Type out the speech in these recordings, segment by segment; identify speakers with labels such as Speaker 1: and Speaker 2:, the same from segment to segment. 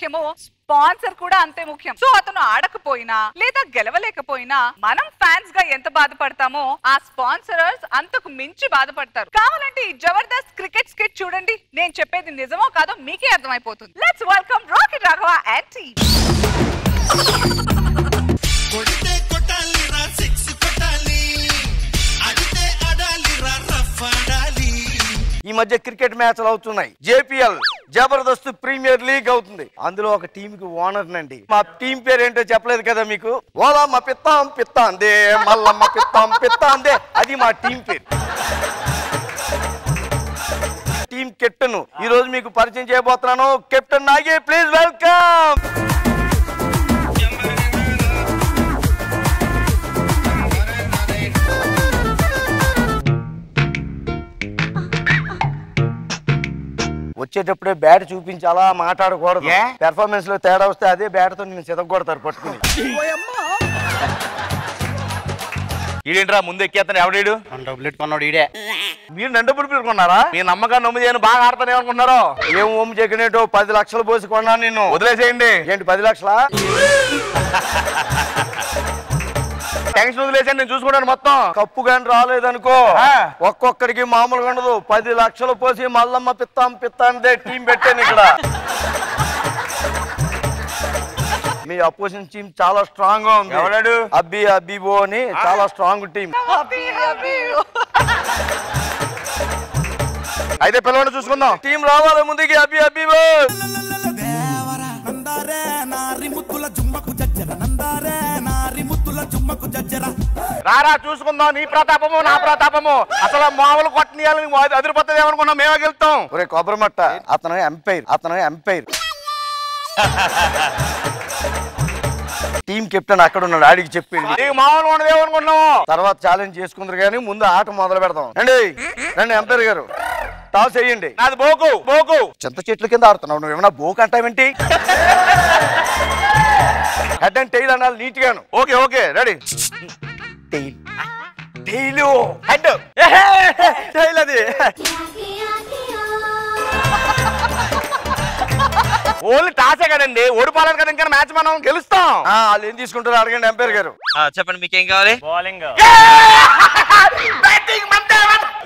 Speaker 1: ముఖ్యమో స్పాన్సర్ కూడా అంతే ముఖ్యం. సో అతను ఆడకపోయినా లేదా గెలవలేకపోయినా మనం ఫ్యాన్స్ గా ఎంత బాధపడతామో ఆ స్పాన్సరర్స్ అంతకు మించి బాధపడతారు. కావాలంటే ఈ జబర్దస్త్ క్రికెట్ స్కిట్ చూడండి. నేను చెప్పేది నిజమో కాదో మీకే అర్థమైపోతుంది. Let's welcome Rocky Raghava and team.
Speaker 2: ఈ మధ్య క్రికెట్ మ్యాచ్లు అవుతున్నాయి. జేపీఎల్ జబర్దస్త్ ప్రీమియర్ లీగ్ అవుతుంది. అందులో ఒక టీమ్ కి ఓనర్ నండి. మా టీం పేరు ఏంటో చెప్పలేదు కదా మీకు. ఓలమ్మ పిత్తాం పిత్తాందే, మల్లమ్మ పిత్తాం పిత్తాందే, అది మా టీం పేరు. టీం కెప్టెన్ ఈ రోజు మీకు పరిచయం చేయబోతున్నాను. కెప్టెన్ నాగే, ప్లీజ్ వెల్కమ్. వచ్చేటప్పుడే బ్యాట్ చూపించి అలా మాట్లాడకూడదు. పెర్ఫార్మెన్స్ లో తేడా వస్తే అదే బ్యాట్ తో నేను సితగొడతారు పట్టుకుని.
Speaker 3: ఈడేంట్రా ముందు ఎక్కేస్తాను ఎవడీడు?
Speaker 4: డబ్బులు ఎట్టుకున్నాడు ఈడే.
Speaker 3: మీరు నడ్డప్పుడు పెట్టుకున్నారా? మీ నమ్మకాన్ని నమ్ము చేయను బాగా ఆడతాను ఏమనుకున్నారో?
Speaker 2: ఏం ఒమ్ము చెక్కినట్టు 10 లక్షలు పోసి కొన్నాను నిన్ను.
Speaker 3: వదిలేసేయండి.
Speaker 2: ఏంటి 10 లక్షలా?
Speaker 3: టెన్షన్ వదిలేసాను, నేను చూసుకుంటాను మొత్తం.
Speaker 2: కప్పు కానీ రాలేదనుకో ఒక్కొక్కడికి మామూలుగా ఉండదు. 10 లక్షలు పోసి మల్లమ్మ పిత్తాం పిత్తాందే టీం పెట్టాను ఇక్కడ. మీ అపోజిషన్ టీం చాలా స్ట్రాంగ్ గా ఉంది.
Speaker 3: ఎవడాడు?
Speaker 2: అబ్బిబో అని చాలా స్ట్రాంగ్ టీం.
Speaker 3: అయితే పిల్లవాడిని చూసుకుందాం.
Speaker 2: టీం రావాలి ముందుకి. అబ్బిబో
Speaker 3: రారా చూసుకుందాం. నీ ప్రతాపము నా ప్రతాపము అసలు మామూలు కొట్టనీయాలని అదిరిపోతుంది ఏమనుకున్నాం. మేమే గెలుస్తాం.
Speaker 2: ఒరే కొబ్బరిమట్ట, అతను ఎంపైర్. టీం కెప్టెన్ అక్కడ ఉన్నాడు. ఆడికి చెప్పింది
Speaker 3: మామూలు ఉండదు ఏమనుకున్నాము.
Speaker 2: తర్వాత ఛాలెంజ్ చేసుకుందరు కానీ ముందు ఆట మొదలు పెడదాం. రండి ఎంపైర్ గారు, టాస్ వేయండి.
Speaker 3: నాది బోకు.
Speaker 2: చింత చెట్ల కింద ఆడుతున్నావు నువ్వు. ఏమన్నా బోకు అంటావేంటి? హెడ్ అండ్ టైల్ అనాలి నీట్ గాను.
Speaker 3: Okay ready.
Speaker 2: Tail head tail అది.
Speaker 3: ఓన్లీ టాసే కదండి, ఓడిపోవాలి కదా. ఇంకా మ్యాచ్ మనం గెలుస్తాం.
Speaker 2: వాళ్ళు ఏం తీసుకుంటారో అడగండి ఎంపైర్ గారు.
Speaker 4: చెప్పండి మీకేం కావాలి?
Speaker 3: బౌలింగ్.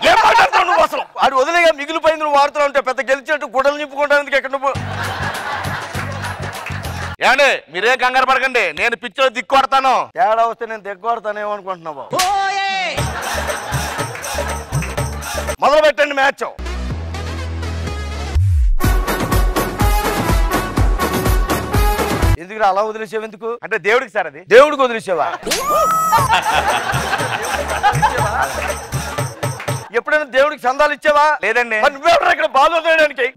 Speaker 2: ఏం మాట్లాడుతావు నువ్వు అసలు? అది వదిలేగా మిగిలిపోయింది నువ్వు వాడుతూ ఉంటే. పెద్ద గెలిచినట్టు గుడ్డలు నింపుకుంటానికి ఎక్కడ నువ్వు.
Speaker 3: ఏమండి మీరేం కంగారు పడకండి, నేను పిచ్చో దిక్కొడతాను.
Speaker 2: తేడా వస్తే నేను దిగ్గొడతానేమనుకుంటున్నావు. మొదలు పెట్టండి మ్యాచ్. ఎందుకు అలా వదిలేసావు? ఎందుకు
Speaker 3: అంటే దేవుడికి సార్. అది
Speaker 2: దేవుడికి వదిలేసావా? ఎప్పుడైనా దేవుడికి చందాలు ఇచ్చావా?
Speaker 3: లేదండి.
Speaker 2: నువ్వెవరు ఇక్కడ బాల్ వదిలేయడానికి?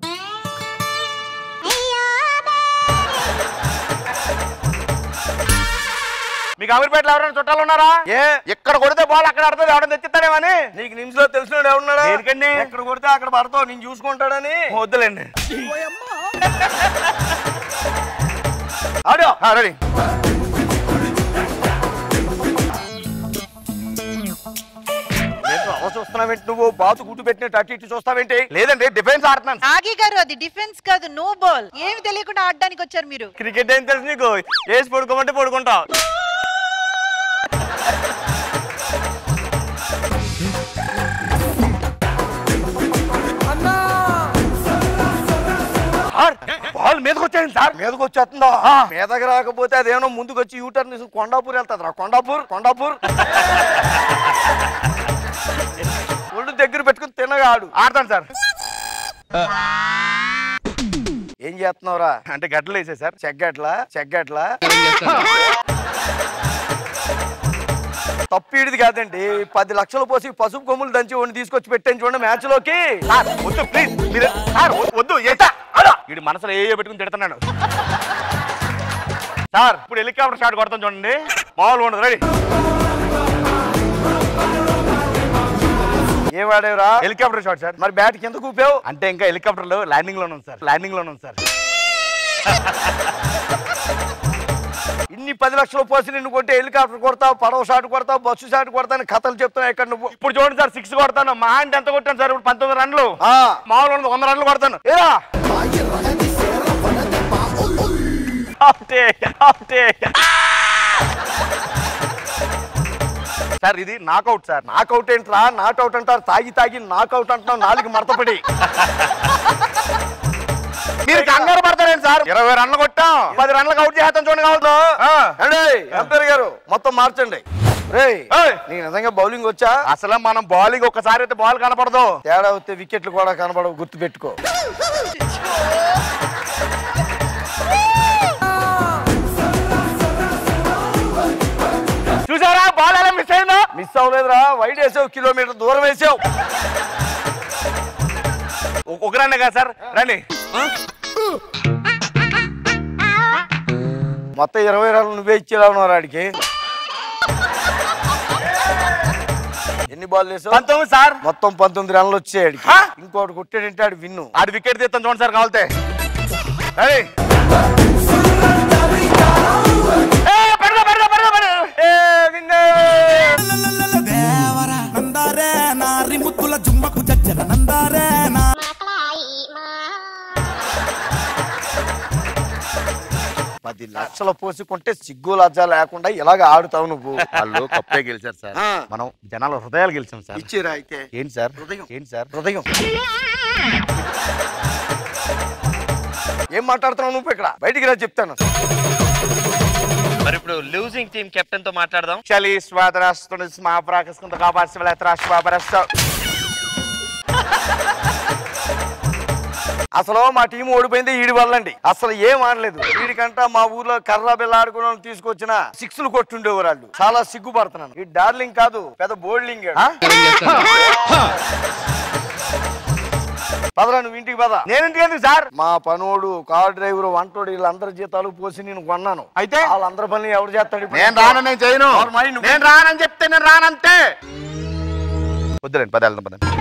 Speaker 3: మీకు అమీర్పేటలో ఎవరైనా చుట్టాలు ఉన్నారా? ఇక్కడ కొడితే బాల్ అక్కడ ఆడుతుంది, ఎవరైనా తెచ్చిస్తాడేమని.
Speaker 2: నీకు నిమిషంలో తెలిసినాడు ఎవరున్నాడా?
Speaker 3: ఎందుకండి?
Speaker 2: ఎక్కడ కొడితే అక్కడ పడతావు, నేను చూసుకుంటాడని.
Speaker 3: వద్దులేండి.
Speaker 2: ఆడో రెడీ. చూస్తున్నావేంటి నువ్వు? బాతు గుట్టు పెట్టినట్టు అటు ఇటు చూస్తావేంటి?
Speaker 3: లేదండి డిఫెన్స్ ఆడుతున్నాను.
Speaker 5: నాగి గారు అది డిఫెన్స్ కాదు, నో బాల్. ఏమి తెలియకుండా ఆడడానికి వచ్చారు మీరు.
Speaker 3: క్రికెట్ ఏం తెలుసు నీకు? వేసి పడుకోమంటే పడుకుంటావు. బాల్ మీదకి వచ్చేయండి సార్.
Speaker 2: మీదకి వచ్చేస్తుందా? మీదకి రాకపోతే అదేమో ముందుకు వచ్చి యూటర్న్ తీసుకుని కొండాపూర్ వెళ్తుంది రా. కొండాపూర్ ఒళ్ళు దగ్గర పెట్టుకుని తిన్నగా
Speaker 3: ఆడతాను సార్.
Speaker 2: ఏం చేస్తున్నావురా?
Speaker 3: అంటే గడ్డలు వేసే సార్.
Speaker 2: చెగ్గట్లా తప్పిడిది కాదండి. 10 లక్షలు పోసి పసుపు కొమ్ములు దంచి వాడిని తీసుకొచ్చి పెట్టాను చూడండి మ్యాచ్ లోకి.
Speaker 3: వద్దు ప్లీజ్, వద్దు. వీడి మనసులో ఏ పెట్టుకుని తిడుతున్నాడు సార్. ఇప్పుడు హెలికాప్టర్ షాట్ కొడతాం చూడండి, మామూలుగా ఉండదు. రెడీ.
Speaker 2: ఏం వాడేవరా?
Speaker 3: Helicopter shot sir.
Speaker 2: మరి బ్యాట్ కింద కూపావు
Speaker 3: అంటే ఇంకా హెలికాప్టర్ లో ల్యాండింగ్ లోనే ఉంది సార్.
Speaker 2: ఇన్ని 10 లక్షలు పోసి నిన్ను కొట్టే హెలికాప్టర్ కొడతావు, పడవ షాట్ కొడతావు, బస్సు షాట్ కొడతాను కథలు చెప్తావు ఎక్కడ నువ్వు.
Speaker 3: ఇప్పుడు చూడండి సార్, 6 కొడతాను. మా అంటే ఎంత కొట్టాను సార్? ఇప్పుడు 19 రన్లు. మామూలు 100 రన్లు కొడతాను. ఏరా సార్ ఇది నాకౌట్ సార్.
Speaker 2: నాకౌట్ ఏంట్రా? నాట్అవుట్ అంటారు, తాగి తాగి నాకౌట్ అంటున్నావు, నాలుగు మడతపడి.
Speaker 3: మీరు కంగారు పడతారేంటి సార్? 20 రన్లు కొట్టాం, 10 రన్లకు అవుట్ చేస్తాం చూడండి. కావచ్చు
Speaker 2: ఎంపైర్ గారు మొత్తం మార్చండి. నీకు నిజంగా బౌలింగ్ వచ్చా?
Speaker 3: అసలు మనం బౌలింగ్ ఒక్కసారి అయితే బాల్ కనపడదు,
Speaker 2: తేడా వస్తే వికెట్లు కూడా కనపడవు, గుర్తు పెట్టుకో.
Speaker 3: చూసారా బాల్ ఎలా మిస్ అయిందో?
Speaker 2: మిస్ అవ్వలేదురా, వైడ్ వేసావు, కిలోమీటర్ దూరం వేసావు.
Speaker 3: ఒక రన్నే కదా సార్, రండి.
Speaker 2: మొత్తం 20 రన్లు నువ్వే ఇచ్చేలా ఉన్నావు ఆడికి. ఎన్ని బాల్ వేసావు?
Speaker 3: 19 సార్.
Speaker 2: మొత్తం 19 రన్లు వచ్చాయి ఆడికి. ఇంకోటి కొట్టాడంటే ఆడు విన్ను.
Speaker 3: ఆడు వికెట్ తీస్తాం చూడండి సార్ కావాలితే.
Speaker 2: లక్షల పోసుకుంటే సిగ్గు లజ్జ లేకుండా ఇలాగ ఆడుతావు నువ్వు.
Speaker 3: వాళ్ళు కప్పే గెలిచారు సార్, మనం జనాల హృదయాలు గెలిచాం సార్.
Speaker 2: ఇచ్చిరా అయితే.
Speaker 3: ఏంటి సార్
Speaker 2: హృదయం?
Speaker 3: ఏంటి సార్
Speaker 2: హృదయం? ఏం మాట్లాడుతున్నావు నువ్వు ఇక్కడ? బయటికి రా చెప్తాను.
Speaker 4: మరి ఇప్పుడు లూజింగ్ టీమ్ కెప్టెన్ తో మాట్లాడదాం.
Speaker 3: చలి స్వాదరాస్తుంది స్మాపరాకసుకుంత కాపాల్సి.
Speaker 2: అసలు మా టీం ఓడిపోయింది ఈడి వల్లండి. అసలు ఏం ఆడలేదు. వీడికంట మా ఊర్లో కర్ర బిల్ల ఆడుకోవడం తీసుకొచ్చిన 6లు కొట్టుండేవారు వాళ్ళు. చాలా సిగ్గుపడుతున్నాను. ఈ డార్లింగ్ కాదు, పెద్ద బోల్డింగ్. పదరా నువ్వు ఇంటికి పద.
Speaker 3: నేను ఇంటికి ఎందుకు సార్?
Speaker 2: మా పనోడు, కార్ డ్రైవర్, వంటోడు వీళ్ళందరి జీతాలు పోసి నేను కొన్నాను.
Speaker 3: అయితే
Speaker 2: వాళ్ళందరి పని ఎవరు చేస్తాడు?
Speaker 3: నేను రానని నేను చేయను. నేను రానని చెప్తే నేను రానంతే. వద్దులేండి, 10 వెళ్దాం పదండి.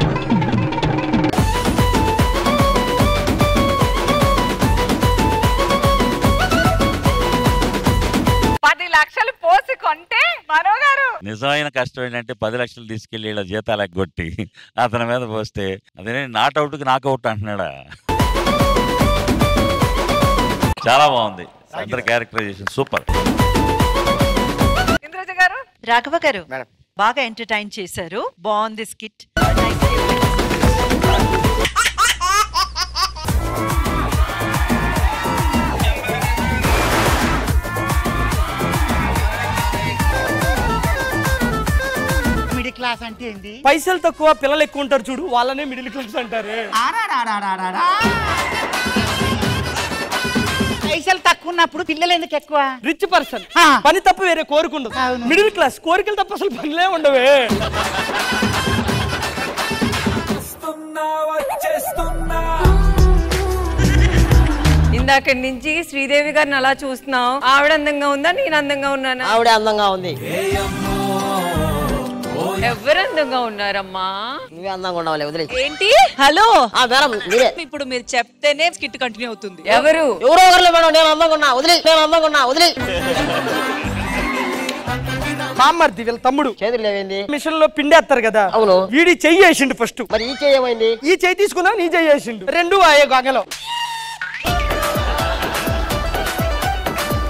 Speaker 1: లక్షలు పోసి కొంటే మనో గారు
Speaker 6: నిజమైన కష్టం ఏంటంటే 10 లక్షలు తీసుకెళ్లి ఇలా జీతాలు ఎగ్గొట్టి అతని మీద పోస్తే అదే నాట్అవుట్ కి నాకౌట్ అంటున్నాడా. చాలా బాగుంది, అందరి క్యారెక్టరైజేషన్ సూపర్.
Speaker 1: ఇంద్రజ గారు,
Speaker 5: రాఘవ గారు బాగా ఎంటర్టైన్ చేశారు, బాగుంది స్కిట్.
Speaker 7: క్లాస్ అంటే ఏంటి?
Speaker 8: పైసలు తక్కువ పిల్లలు ఎక్కువ ఉంటారు చూడు, వాళ్ళనే మిడిల్ క్లాస్ అంటారు.
Speaker 7: పైసలు తక్కువ ఉన్నప్పుడు పిల్లలు ఎందుకు ఎక్కువ?
Speaker 8: రిచ్ పర్సన్ పని తప్ప వేరే కోరుకుండదు. మిడిల్ క్లాస్ కోరికలు తప్ప అసలు పనిలే ఉండవే.
Speaker 9: ఇందాక నుంచి శ్రీదేవి గారిని అలా చూస్తున్నావు. ఆవిడ అందంగా ఉందా, నేను అందంగా ఉన్నానా?
Speaker 7: ఆవిడ అందంగా ఉంది.
Speaker 9: ఎవరు అందంగా ఉన్నారమ్మా?
Speaker 7: నువ్వే అందంగా ఉన్నావులే, వదిలే.
Speaker 9: ఏంటి?
Speaker 7: హలో మేడం, మీరే.
Speaker 9: ఇప్పుడు మీరు చెప్తేనే స్కిట్ కంటిన్యూ అవుతుంది. ఎవరు?
Speaker 7: ఎవరో ఒకరు మేడం. నేను అందంగా ఉన్నా, వదిలే. నేను అందంగా ఉన్నా, వదిలే.
Speaker 8: మామర్ది వీళ్ళ తమ్ముడు
Speaker 7: చేతులు లేవేంది?
Speaker 8: మిషన్ లో పిండేస్తారు కదా.
Speaker 7: అవును.
Speaker 8: వీడి చెయ్యి వేసిండు ఫస్ట్.
Speaker 7: మరి ఈ చేయమైంది?
Speaker 8: ఈ చెయ్యి తీసుకున్నా, నీ చెయ్యి వేసిండు. రెండు ఆయే గంగలో.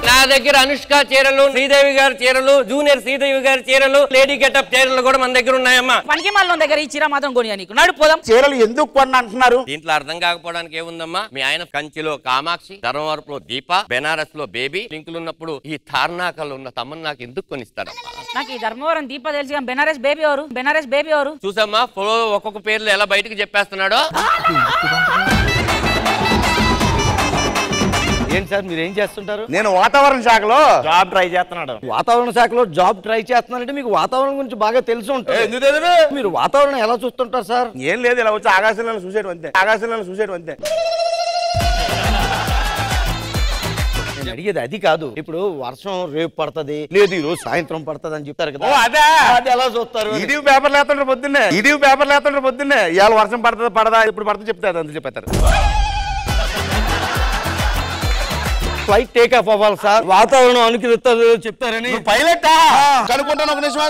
Speaker 10: నా దగ్గర అనుష్క చీరలు, శ్రీదేవి గారి చీరలు, జూనియర్ శ్రీదేవి గారి చీరలు, లేడీ గెటప్ చీరలు కూడా మన దగ్గర ఉన్నాయమ్మా.
Speaker 9: పనికి మాల దగ్గర ఈ చీర మాత్రం కొనియా నీకు. నడు పోదాం.
Speaker 3: చీరలు ఎందుకు కొన్నా అంటున్నారు?
Speaker 10: దీంట్లో అర్థం కాకపోవడానికి ఏముందమ్మా? మీ ఆయన కంచిలో కామాక్షి, ధర్మవరపులో దీప, బెనారస్ లో బేబీ, లింకులు ఉన్నప్పుడు ఈ తార్నాకలు ఉన్న తమ్మని నాకు ఎందుకు కొనిస్తారమ్మా?
Speaker 9: నాకు ఈ ధర్మవరం దీప తెలిసి, బెనారస్ బేబీ ఎవరు? బెనారస్ బేబీ ఎవరు?
Speaker 10: చూసమ్మా, ఫోటో ఒక్కొక్క పేర్లు ఎలా బయటకు చెప్పేస్తున్నాడో.
Speaker 2: ఏంటి సార్ మీరు ఏం చేస్తుంటారు?
Speaker 3: నేను వాతావరణ శాఖలో
Speaker 2: జాబ్ ట్రై చేస్తున్నాడు. వాతావరణ శాఖలో జాబ్ ట్రై చేస్తున్నారంటే మీకు వాతావరణం గురించి బాగా తెలిసి ఉంటుంది. మీరు వాతావరణం ఎలా చూస్తుంటారు సార్?
Speaker 3: ఏం లేదు, ఇలా వచ్చి ఆకాశంలో చూసేయడం అంతే. ఆకాశంలో చూసేయడం అంతే.
Speaker 2: నేను అడిగేది అది కాదు. ఇప్పుడు వర్షం రేపు పడుతుంది, లేదు ఈ రోజు సాయంత్రం పడుతుంది అని చెప్తారు కదా.
Speaker 3: అదే
Speaker 2: అది ఎలా చూస్తారు?
Speaker 3: ఇది పేపర్ లేతుంటారు పొద్దున్నే. ఇవాళ వర్షం పడుతుంది పడదా, ఇప్పుడు పడుతుంది చెప్తారు, అంత చెప్పేస్తారు.
Speaker 2: ఫ్లైట్ టేక్ ఆఫ్ అవ్వాలి సార్, వాతావరణం అనుకూలిస్తుంది చెప్తారని.
Speaker 3: పైలట్ కనుక్కుంటాను, ఒక నిమిషం.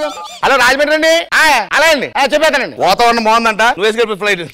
Speaker 3: హలో రాజమండ్రి అండి. అలా అండి, చెప్పేస్తానండి. వాతావరణం బాగుందంట, నువ్వు వేసుకెళ్ళి ఫ్లైట్.